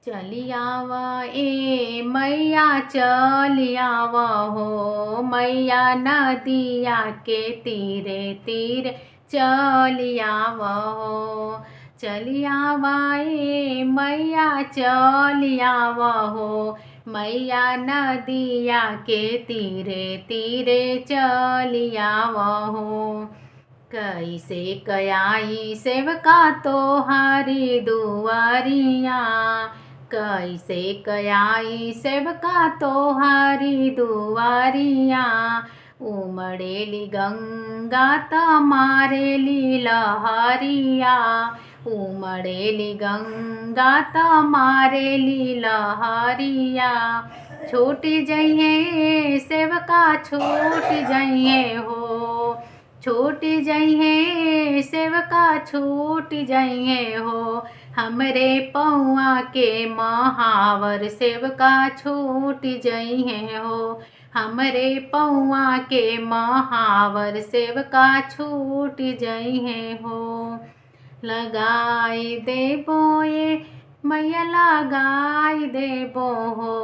चलियावा ए मैया चलियावा हो मैया नदिया के तीरे तीरे चलियावा हो। चलियावा ए मैया चलियावा हो मैया नदिया के तीरे तीरे चलियावा हो। कैसे कयाई सेवका तोहारी दुआरिया कैसे कयाई सेवका तोहारी दुआरिया। उमड़ेली गंगा तमारेली लहरिया उमड़ेली गंगा तमारेली लहरिया। छूट जइहे सेवका छूट जइहे हो छूट जइहे सेवका छूट जइहे हो। हमरे पौआ के महावर सेवका छूट जइहे हो। हमरे पौआ के महावर सेवका छूट जइहे हो। लगाई देबो ये मैया लगाई देबो हो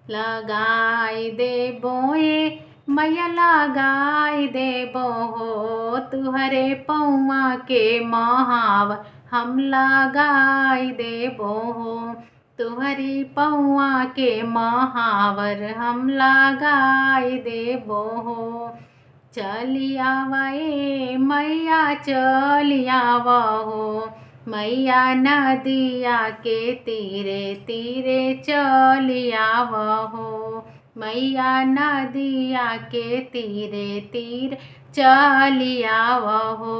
लगाई देबो ये मैया लगाई देबो हो। तुहरे पौआ के महावर हम लगाई देबो हो। तुहरी पौआ के महावर हम लगाई देबो हो। चलियावा ए मैया चलियावा हो मैया नदिया के तीरे तीरे चलियावा हो। मैया नदिया के तीरे तीरे चलियावा हो।